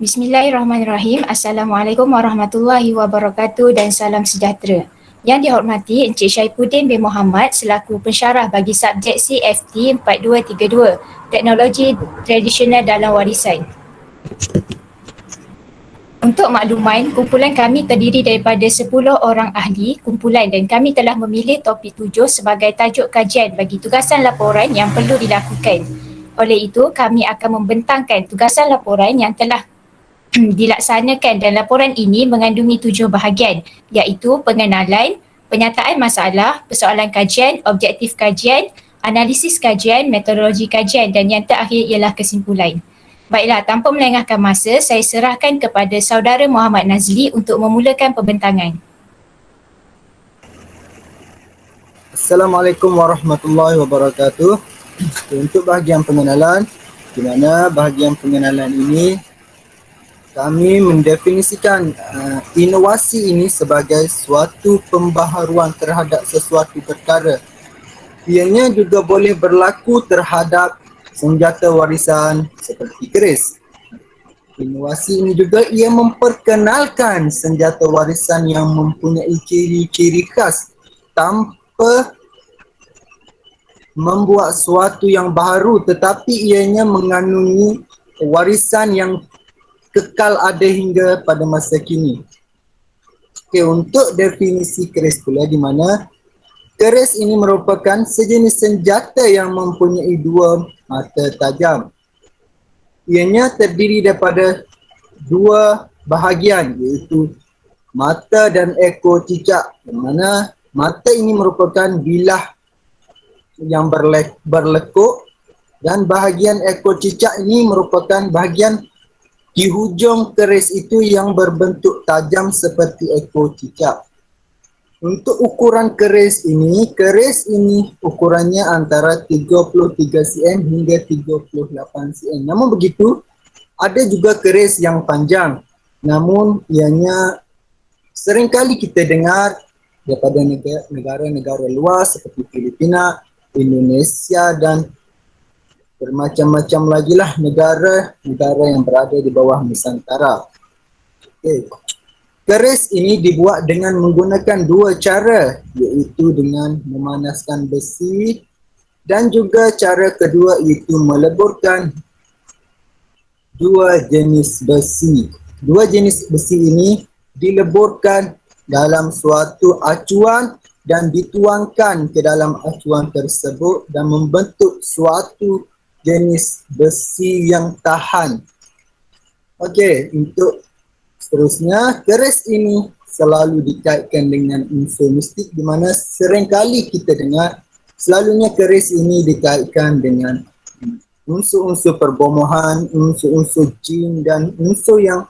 Bismillahirrahmanirrahim. Assalamualaikum warahmatullahi wabarakatuh dan salam sejahtera. Yang dihormati Encik Syaifuddin bin Muhammad selaku pensyarah bagi subjek CFT 4232, Teknologi Tradisional dalam Warisan. Untuk makluman, kumpulan kami terdiri daripada 10 orang ahli kumpulan dan kami telah memilih topik 7 sebagai tajuk kajian bagi tugasan laporan yang perlu dilakukan. Oleh itu, kami akan membentangkan tugasan laporan yang telah dilaksanakan dan laporan ini mengandungi 7 bahagian iaitu pengenalan, penyataan masalah, persoalan kajian, objektif kajian, analisis kajian, metodologi kajian dan yang terakhir ialah kesimpulan. Baiklah, tanpa melengahkan masa, saya serahkan kepada saudara Muhammad Nazli untuk memulakan pembentangan. Assalamualaikum warahmatullahi wabarakatuh. Untuk bahagian pengenalan, di mana bahagian pengenalan ini kami mendefinisikan inovasi ini sebagai suatu pembaharuan terhadap sesuatu perkara. Ianya juga boleh berlaku terhadap senjata warisan seperti keris. Inovasi ini juga ia memperkenalkan senjata warisan yang mempunyai ciri-ciri khas tanpa membuat sesuatu yang baru, tetapi ianya mengandungi warisan yang kekal ada hingga pada masa kini. Okey, untuk definisi keris pula, di mana keris ini merupakan sejenis senjata yang mempunyai dua mata tajam. Ianya terdiri daripada dua bahagian iaitu mata dan ekor cicak, di mana mata ini merupakan bilah yang berlekuk dan bahagian ekor cicak ini merupakan bahagian di hujung keris itu yang berbentuk tajam seperti ekor cicak. Untuk ukuran keris ini ukurannya antara 33 cm hingga 38 cm. Namun begitu, ada juga keris yang panjang. Namun ianya seringkali kita dengar daripada negara-negara luar seperti Filipina, Indonesia dan bermacam-macam lagi lah negara yang berada di bawah Nusantara. Okay. Keris ini dibuat dengan menggunakan dua cara, iaitu dengan memanaskan besi dan juga cara kedua iaitu meleburkan dua jenis besi. Dua jenis besi ini dileburkan dalam suatu acuan dan dituangkan ke dalam acuan tersebut dan membentuk suatu jenis besi yang tahan. Okey, untuk seterusnya, keris ini selalu dikaitkan dengan unsur mistik, di mana seringkali kita dengar selalunya keris ini dikaitkan dengan unsur-unsur perbomohan, unsur-unsur jin dan unsur yang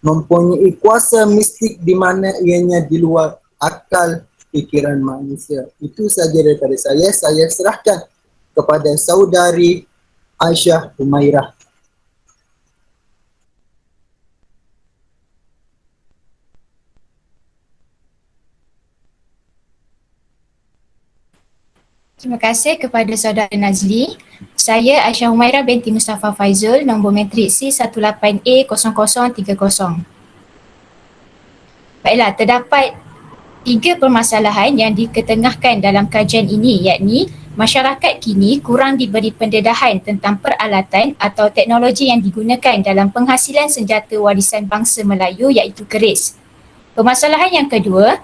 mempunyai kuasa mistik di mana ianya di luar akal fikiran manusia. Itu saja daripada saya. Saya serahkan kepada saudari Aisyah Humairah. Terima kasih kepada saudara Nazli. Saya Aisyah Humairah binti Mustafa Faizul, nombor matrik C18A0030. Baiklah, terdapat 3 permasalahan yang diketengahkan dalam kajian ini, yakni masyarakat kini kurang diberi pendedahan tentang peralatan atau teknologi yang digunakan dalam penghasilan senjata warisan bangsa Melayu iaitu keris. Permasalahan yang kedua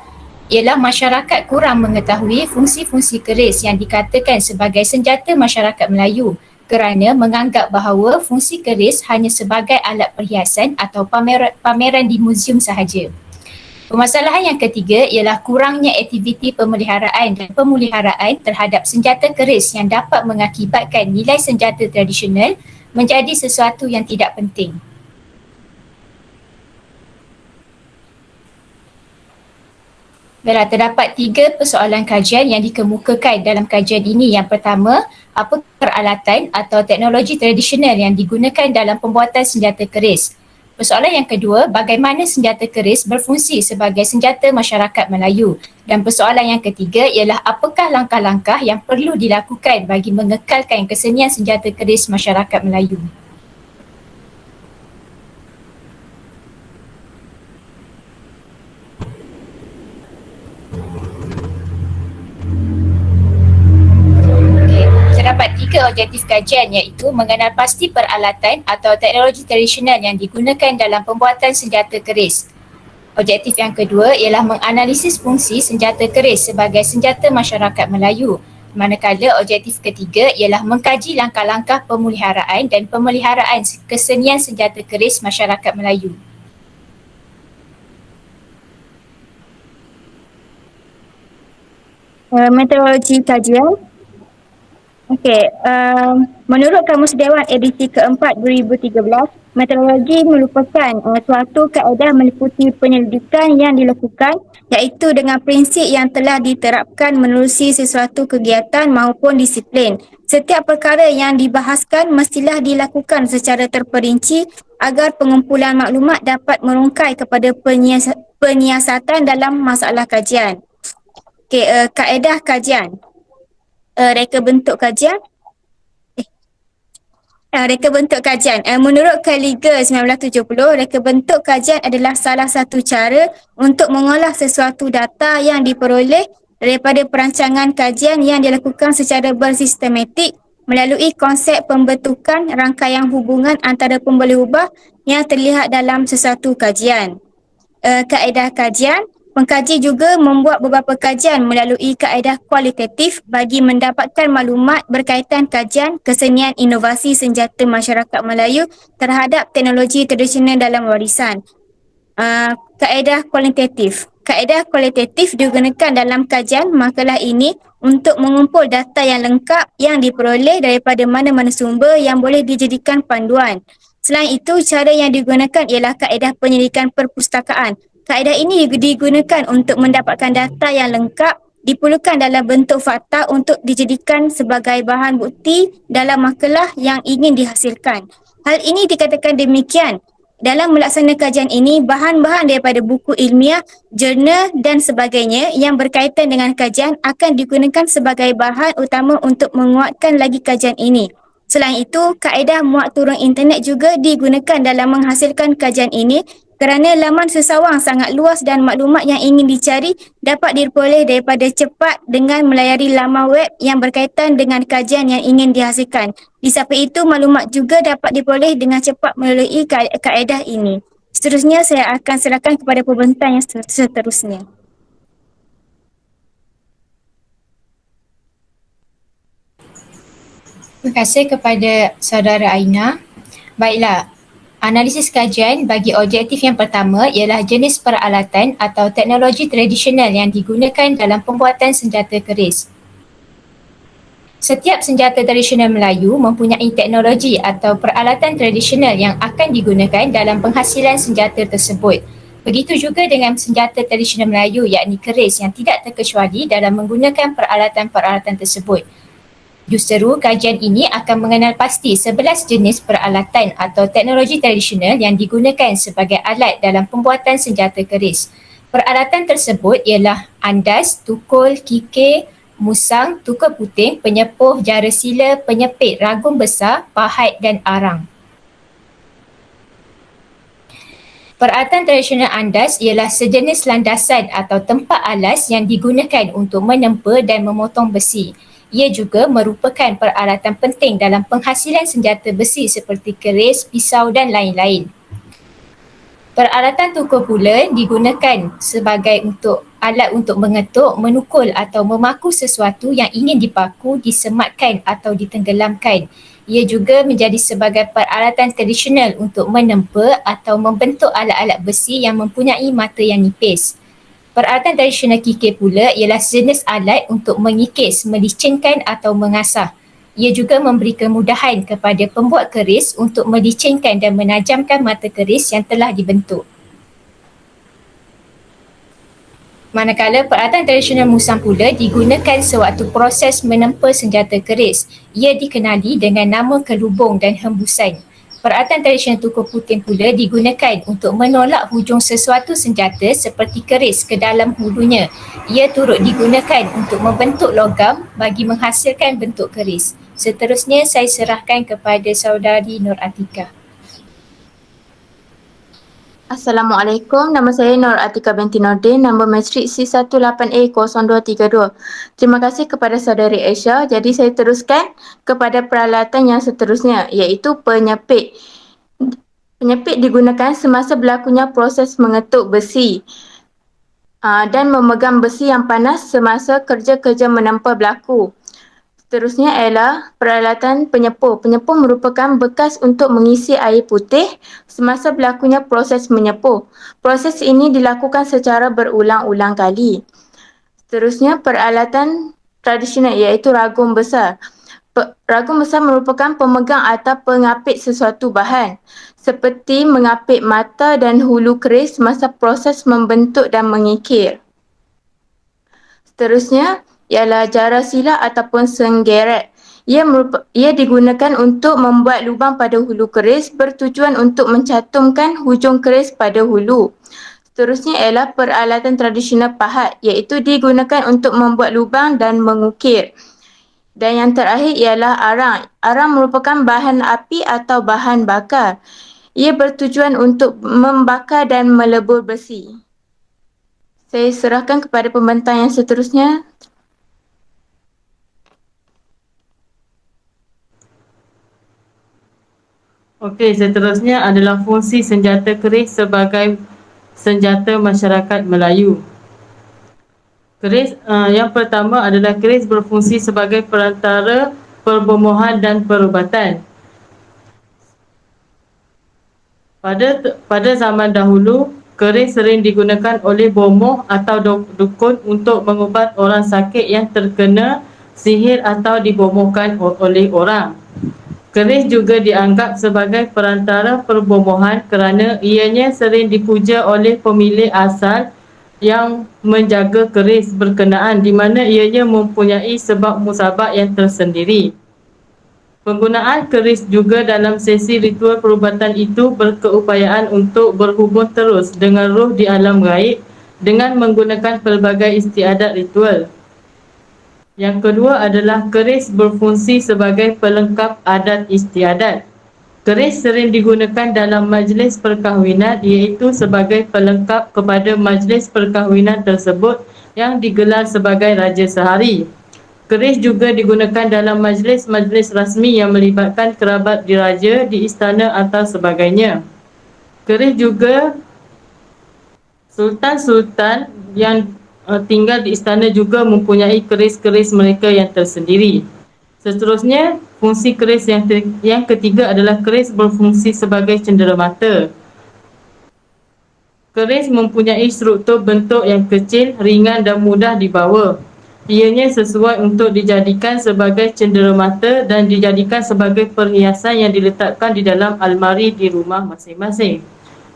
ialah masyarakat kurang mengetahui fungsi-fungsi keris yang dikatakan sebagai senjata masyarakat Melayu kerana menganggap bahawa fungsi keris hanya sebagai alat perhiasan atau pameran di muzium sahaja. Permasalahan yang ketiga ialah kurangnya aktiviti pemeliharaan dan pemuliharaan terhadap senjata keris yang dapat mengakibatkan nilai senjata tradisional menjadi sesuatu yang tidak penting. Baiklah, terdapat 3 persoalan kajian yang dikemukakan dalam kajian ini. Yang pertama, apa peralatan atau teknologi tradisional yang digunakan dalam pembuatan senjata keris? Persoalan yang kedua, bagaimana senjata keris berfungsi sebagai senjata masyarakat Melayu? Dan persoalan yang ketiga ialah apakah langkah-langkah yang perlu dilakukan bagi mengekalkan kesenian senjata keris masyarakat Melayu? Manakala objektif kajian iaitu mengenal pasti peralatan atau teknologi tradisional yang digunakan dalam pembuatan senjata keris. Objektif yang kedua ialah menganalisis fungsi senjata keris sebagai senjata masyarakat Melayu. Manakala objektif ketiga ialah mengkaji langkah-langkah pemeliharaan dan pemeliharaan kesenian senjata keris masyarakat Melayu. Metodologi kajian. Okey, menurut Kamus Dewan edisi keempat 2013, metodologi merupakan suatu kaedah meliputi penyelidikan yang dilakukan iaitu dengan prinsip yang telah diterapkan menerusi sesuatu kegiatan maupun disiplin. Setiap perkara yang dibahaskan mestilah dilakukan secara terperinci agar pengumpulan maklumat dapat merungkai kepada penyiasatan dalam masalah kajian. Okey, kaedah kajian. Reka bentuk kajian. Reka bentuk kajian. Menurut Kaliger 1970, reka bentuk kajian adalah salah satu cara untuk mengolah sesuatu data yang diperoleh daripada perancangan kajian yang dilakukan secara bersistematik melalui konsep pembentukan rangkaian hubungan antara pemboleh ubah yang terlihat dalam sesuatu kajian. Kaedah kajian. Pengkaji juga membuat beberapa kajian melalui kaedah kualitatif bagi mendapatkan maklumat berkaitan kajian kesenian inovasi senjata masyarakat Melayu terhadap teknologi tradisional dalam warisan. Kaedah kualitatif. Kaedah kualitatif digunakan dalam kajian makalah ini untuk mengumpul data yang lengkap yang diperoleh daripada mana-mana sumber yang boleh dijadikan panduan. Selain itu, cara yang digunakan ialah kaedah penyelidikan perpustakaan. Kaedah ini digunakan untuk mendapatkan data yang lengkap, diperlukan dalam bentuk fakta untuk dijadikan sebagai bahan bukti dalam makalah yang ingin dihasilkan. Hal ini dikatakan demikian. Dalam melaksanakan kajian ini, bahan-bahan daripada buku ilmiah, jurnal dan sebagainya yang berkaitan dengan kajian akan digunakan sebagai bahan utama untuk menguatkan lagi kajian ini. Selain itu, kaedah muat turun internet juga digunakan dalam menghasilkan kajian ini kerana laman sesawang sangat luas dan maklumat yang ingin dicari dapat diperoleh daripada cepat dengan melayari laman web yang berkaitan dengan kajian yang ingin dihasilkan. Di samping itu, maklumat juga dapat diperoleh dengan cepat melalui kaedah ini. Seterusnya, saya akan serahkan kepada pembentang yang seterusnya. Terima kasih kepada saudara Aina. Baiklah, analisis kajian bagi objektif yang pertama ialah jenis peralatan atau teknologi tradisional yang digunakan dalam pembuatan senjata keris. Setiap senjata tradisional Melayu mempunyai teknologi atau peralatan tradisional yang akan digunakan dalam penghasilan senjata tersebut. Begitu juga dengan senjata tradisional Melayu yakni keris yang tidak terkecuali dalam menggunakan peralatan-peralatan tersebut. Justeru, kajian ini akan mengenal pasti 11 jenis peralatan atau teknologi tradisional yang digunakan sebagai alat dalam pembuatan senjata keris. Peralatan tersebut ialah andas, tukul, kikir, musang, tukul puting, penyepuh, jara sila, penyepit, ragum besar, pahat dan arang. Peralatan tradisional andas ialah sejenis landasan atau tempat alas yang digunakan untuk menempa dan memotong besi. Ia juga merupakan peralatan penting dalam penghasilan senjata besi seperti keris, pisau dan lain-lain. Peralatan tukul pula digunakan sebagai alat untuk mengetuk, menukul atau memaku sesuatu yang ingin dipaku, disematkan atau ditenggelamkan. Ia juga menjadi sebagai peralatan tradisional untuk menempa atau membentuk alat-alat besi yang mempunyai mata yang nipis. Peralatan tradisional kikir pula ialah sejenis alat untuk mengikis, melicinkan atau mengasah. Ia juga memberi kemudahan kepada pembuat keris untuk melicinkan dan menajamkan mata keris yang telah dibentuk. Manakala peralatan tradisional musang pula digunakan sewaktu proses menempa senjata keris. Ia dikenali dengan nama kelubung dan hembusan. Peralatan tradisional tukul puting pula digunakan untuk menolak hujung sesuatu senjata seperti keris ke dalam hulunya. Ia turut digunakan untuk membentuk logam bagi menghasilkan bentuk keris. Seterusnya saya serahkan kepada saudari Nur Atika. Assalamualaikum, nama saya Nur Atika binti Nordin, nombor matrik C18A0232. Terima kasih kepada saudari Aisyah. Jadi saya teruskan kepada peralatan yang seterusnya, iaitu penyepit. Penyepit digunakan semasa berlakunya proses mengetuk besi dan memegang besi yang panas semasa kerja-kerja menempel berlaku. Seterusnya ialah peralatan penyepuh. Penyepuh merupakan bekas untuk mengisi air putih semasa berlakunya proses menyepuh. Proses ini dilakukan secara berulang-ulang kali. Seterusnya peralatan tradisional iaitu ragum besar. Ragum besar merupakan pemegang atau pengapit sesuatu bahan seperti mengapit mata dan hulu keris masa proses membentuk dan mengikir. Seterusnya ialah jara silah ataupun senggeret. Ia digunakan untuk membuat lubang pada hulu keris bertujuan untuk mencatumkan hujung keris pada hulu. Seterusnya ialah peralatan tradisional pahat, iaitu digunakan untuk membuat lubang dan mengukir. Dan yang terakhir ialah arang. Arang merupakan bahan api atau bahan bakar. Ia bertujuan untuk membakar dan melebur besi. Saya serahkan kepada pembentang yang seterusnya. Okey, seterusnya adalah fungsi senjata keris sebagai senjata masyarakat Melayu. Keris yang pertama adalah keris berfungsi sebagai perantara perbomohan dan perubatan. Pada zaman dahulu, keris sering digunakan oleh bomoh atau dukun untuk mengubat orang sakit yang terkena sihir atau dibomohkan oleh orang. Keris juga dianggap sebagai perantara perbomohan kerana ianya sering dipuja oleh pemilik asal yang menjaga keris berkenaan di mana ianya mempunyai sebab musabab yang tersendiri. Penggunaan keris juga dalam sesi ritual perubatan itu berkeupayaan untuk berhubung terus dengan roh di alam gaib dengan menggunakan pelbagai istiadat ritual. Yang kedua adalah keris berfungsi sebagai pelengkap adat istiadat. Keris sering digunakan dalam majlis perkahwinan iaitu sebagai pelengkap kepada majlis perkahwinan tersebut yang digelar sebagai raja sehari. Keris juga digunakan dalam majlis-majlis rasmi yang melibatkan kerabat diraja di istana atau sebagainya. Keris juga sultan-sultan yang tinggal di istana juga mempunyai keris-keris mereka yang tersendiri. Seterusnya, fungsi keris yang ketiga adalah keris berfungsi sebagai cenderamata. Keris mempunyai struktur bentuk yang kecil, ringan dan mudah dibawa. Ianya sesuai untuk dijadikan sebagai cenderamata dan dijadikan sebagai perhiasan yang diletakkan di dalam almari di rumah masing-masing.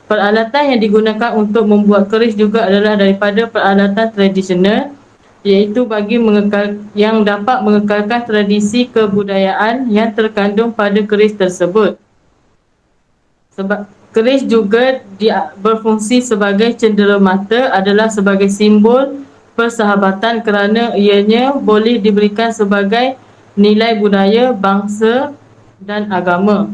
Peralatan yang digunakan untuk membuat keris juga adalah daripada peralatan tradisional iaitu yang dapat mengekalkan tradisi kebudayaan yang terkandung pada keris tersebut. Sebab keris juga berfungsi sebagai cenderamata adalah sebagai simbol persahabatan kerana ianya boleh diberikan sebagai nilai budaya, bangsa dan agama.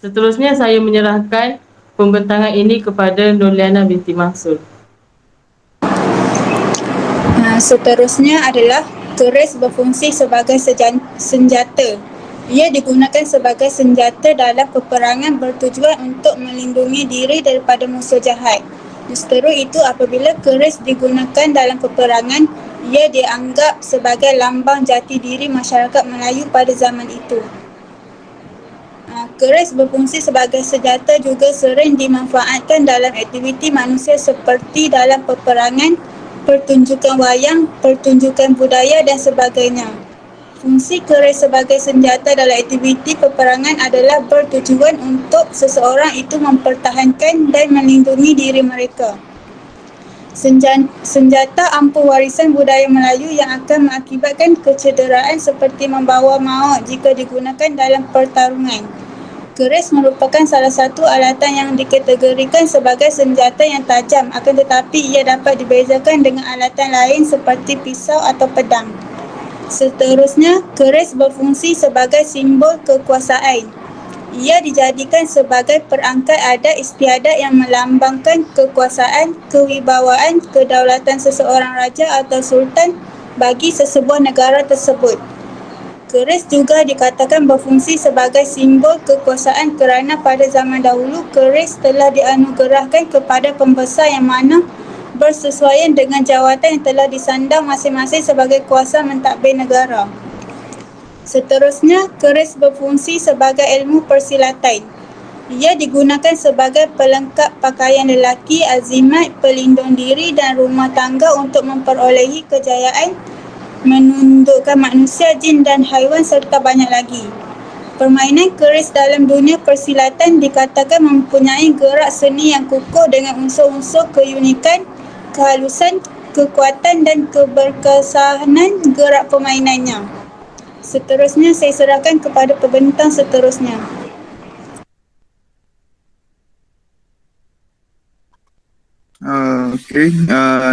Seterusnya saya menyerahkan pembentangan ini kepada Nurliana binti Mansur. Seterusnya adalah keris berfungsi sebagai senjata. Ia digunakan sebagai senjata dalam peperangan bertujuan untuk melindungi diri daripada musuh jahat. Seterus itu, apabila keris digunakan dalam peperangan, ia dianggap sebagai lambang jati diri masyarakat Melayu pada zaman itu. Keris berfungsi sebagai senjata juga sering dimanfaatkan dalam aktiviti manusia seperti dalam peperangan, pertunjukan wayang, pertunjukan budaya dan sebagainya. Fungsi keris sebagai senjata dalam aktiviti peperangan adalah bertujuan untuk seseorang itu mempertahankan dan melindungi diri mereka. Senjata ampuh warisan budaya Melayu yang akan mengakibatkan kecederaan seperti membawa maut jika digunakan dalam pertarungan. Keris merupakan salah satu alatan yang dikategorikan sebagai senjata yang tajam, akan tetapi ia dapat dibezakan dengan alatan lain seperti pisau atau pedang. Seterusnya, keris berfungsi sebagai simbol kekuasaan. Ia dijadikan sebagai perangkat adat istiadat yang melambangkan kekuasaan, kewibawaan, kedaulatan seseorang raja atau sultan bagi sesebuah negara tersebut. Keris juga dikatakan berfungsi sebagai simbol kekuasaan kerana pada zaman dahulu keris telah dianugerahkan kepada pembesar yang mana bersesuaian dengan jawatan yang telah disandang masing-masing sebagai kuasa mentadbir negara. Seterusnya, keris berfungsi sebagai ilmu persilatan. Ia digunakan sebagai pelengkap pakaian lelaki, azimat, pelindung diri dan rumah tangga untuk memperolehi kejayaan, menundukkan manusia, jin dan haiwan serta banyak lagi. Permainan keris dalam dunia persilatan dikatakan mempunyai gerak seni yang kukuh dengan unsur-unsur keunikan, kehalusan, kekuatan dan keberkesanan gerak permainannya. Seterusnya saya serahkan kepada pembentang seterusnya.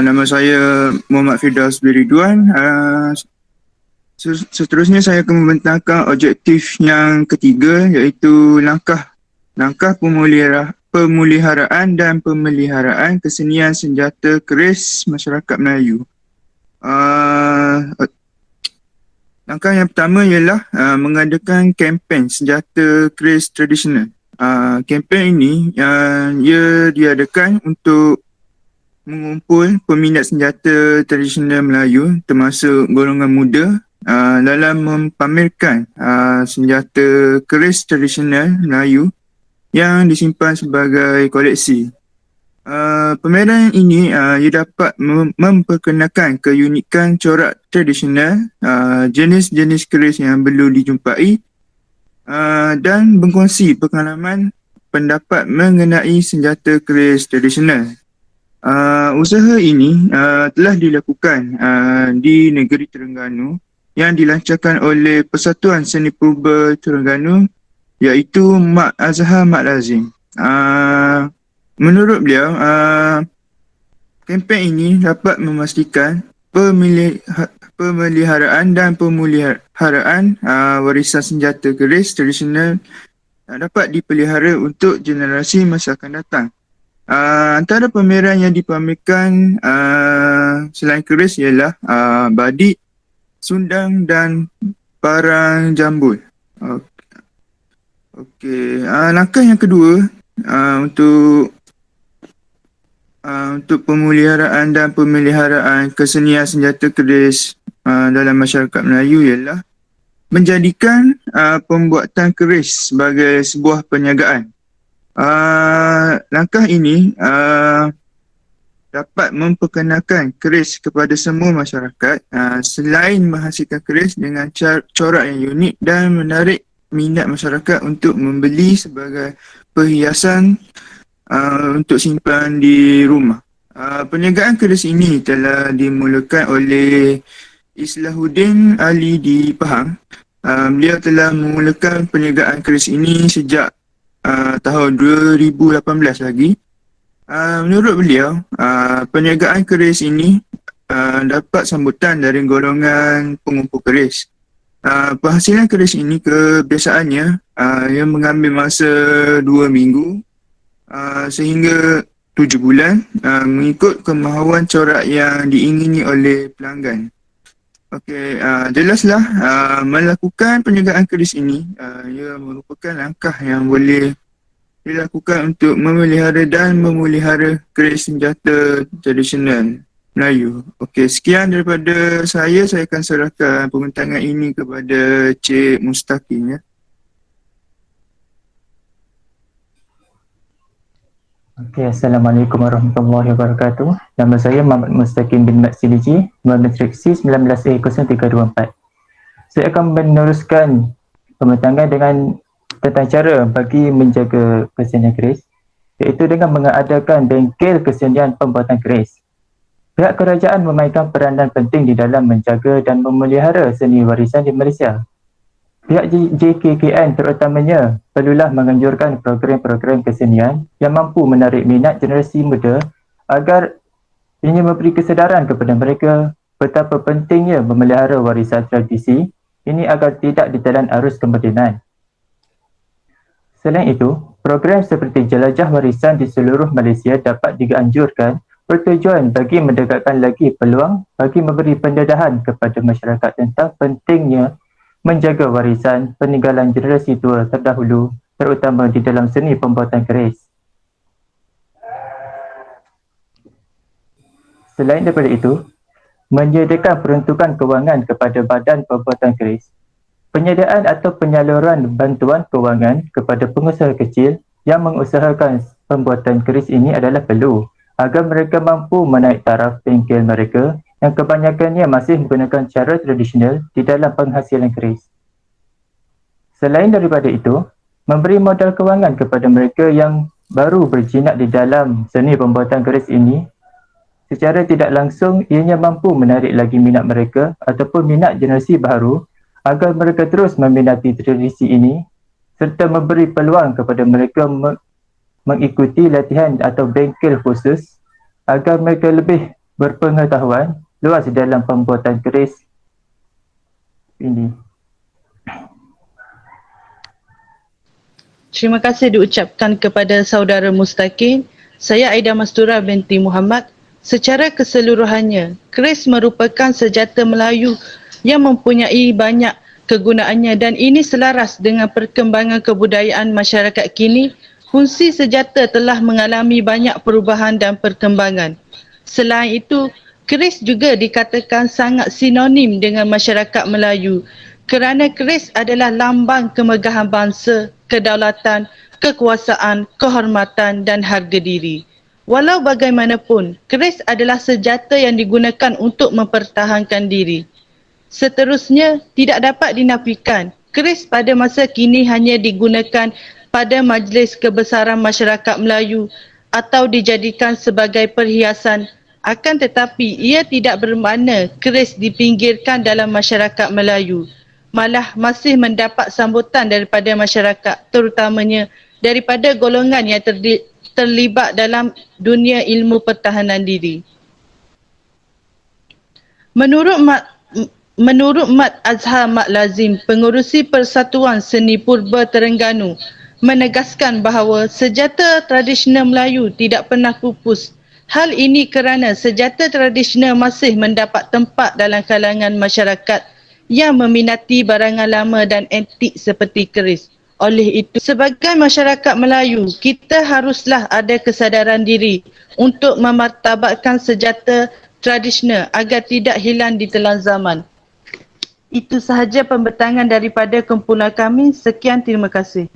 Nama saya Muhammad Firdaus Biriduan. Seterusnya saya akan membentangkan objektif yang ketiga, iaitu langkah pemeliharaan dan pemeliharaan kesenian senjata keris masyarakat Melayu. Langkah yang pertama ialah mengadakan kempen senjata keris tradisional. Kempen ini ia diadakan untuk mengumpul peminat senjata tradisional Melayu termasuk golongan muda dalam mempamerkan senjata keris tradisional Melayu yang disimpan sebagai koleksi. Pameran ini ia dapat memperkenalkan keunikan corak tradisional, jenis-jenis keris yang perlu dijumpai dan berkongsi pengalaman pendapat mengenai senjata keris tradisional. Usaha ini telah dilakukan di negeri Terengganu yang dilancarkan oleh Persatuan Seni Purba Terengganu, iaitu Mak Azhar Mat Lazim. Menurut beliau, kempen ini dapat memastikan pemeliharaan dan pemuliharaan warisan senjata keris tradisional dapat dipelihara untuk generasi masa akan datang. Antara pameran yang dipamerkan selain keris ialah badik, sundang dan parang jambul. Langkah yang kedua untuk pemeliharaan dan pemeliharaan kesenian senjata keris dalam masyarakat Melayu ialah menjadikan pembuatan keris sebagai sebuah perniagaan. Langkah ini dapat memperkenalkan keris kepada semua masyarakat selain menghasilkan keris dengan corak yang unik dan menarik minat masyarakat untuk membeli sebagai perhiasan untuk simpan di rumah. Perniagaan keris ini telah dimulakan oleh Islahuddin Ali di Pahang. Beliau telah memulakan perniagaan keris ini sejak tahun 2018 lagi. Menurut beliau, perniagaan keris ini dapat sambutan dari golongan pengumpul keris. Penghasilan keris ini kebiasaannya yang mengambil masa 2 minggu sehingga 7 bulan mengikut kemahuan corak yang diingini oleh pelanggan. Jelaslah melakukan perniagaan keris ini ia merupakan langkah yang boleh dilakukan untuk memelihara dan memulihara keris senjata tradisional Melayu. Sekian daripada saya akan serahkan pembentangan ini kepada Cik Mustaqim, ya. Assalamualaikum warahmatullahi wabarakatuh. Nama saya Muhammad Mustaqim bin Mat Siliji, nombor matriksi 19A0324. Saya akan meneruskan pembentangan dengan tentang cara bagi menjaga kesenian keris, iaitu dengan mengadakan bengkel kesenian pembuatan keris. Pihak kerajaan memainkan peranan penting di dalam menjaga dan memelihara seni warisan di Malaysia. Pihak JKKN terutamanya perlulah menganjurkan program-program kesenian yang mampu menarik minat generasi muda agar ini memberi kesedaran kepada mereka betapa pentingnya memelihara warisan tradisi ini agar tidak ditelan arus kemodenan. Selain itu, program seperti jelajah warisan di seluruh Malaysia dapat dianjurkan bertujuan bagi mendekatkan lagi peluang bagi memberi pendedahan kepada masyarakat tentang pentingnya menjaga warisan peninggalan generasi tua terdahulu, terutama di dalam seni pembuatan keris. Selain daripada itu, menyediakan peruntukan kewangan kepada badan pembuatan keris. Penyediaan atau penyaluran bantuan kewangan kepada pengusaha kecil yang mengusahakan pembuatan keris ini adalah perlu agar mereka mampu menaik taraf bengkel mereka yang kebanyakannya masih menggunakan cara tradisional di dalam penghasilan keris. Selain daripada itu, memberi modal kewangan kepada mereka yang baru berjinak di dalam seni pembuatan keris ini, secara tidak langsung ianya mampu menarik lagi minat mereka ataupun minat generasi baru agar mereka terus meminati tradisi ini serta memberi peluang kepada mereka mengikuti latihan atau bengkel khusus agar mereka lebih berpengetahuan luas dalam pembuatan keris ini. Terima kasih diucapkan kepada saudara Mustaqim. Saya Aida Mastura binti Muhammad. Secara keseluruhannya, keris merupakan senjata Melayu yang mempunyai banyak kegunaannya dan ini selaras dengan perkembangan kebudayaan masyarakat kini. Fungsi senjata telah mengalami banyak perubahan dan perkembangan. Selain itu, keris juga dikatakan sangat sinonim dengan masyarakat Melayu kerana keris adalah lambang kemegahan bangsa, kedaulatan, kekuasaan, kehormatan dan harga diri. Walau bagaimanapun, keris adalah senjata yang digunakan untuk mempertahankan diri. Seterusnya, tidak dapat dinafikan, keris pada masa kini hanya digunakan pada majlis kebesaran masyarakat Melayu atau dijadikan sebagai perhiasan. Akan tetapi, ia tidak bermakna keris dipinggirkan dalam masyarakat Melayu. Malah masih mendapat sambutan daripada masyarakat, terutamanya daripada golongan yang terlibat dalam dunia ilmu pertahanan diri. Menurut Mat Azhar Mat Lazim, pengurusi Persatuan Seni Purba Terengganu, menegaskan bahawa senjata tradisional Melayu tidak pernah pupus. Hal ini kerana senjata tradisional masih mendapat tempat dalam kalangan masyarakat yang meminati barangan lama dan antik seperti keris. Oleh itu, sebagai masyarakat Melayu, kita haruslah ada kesadaran diri untuk memartabatkan senjata tradisional agar tidak hilang di telan zaman. Itu sahaja pembentangan daripada kumpulan kami. Sekian, terima kasih.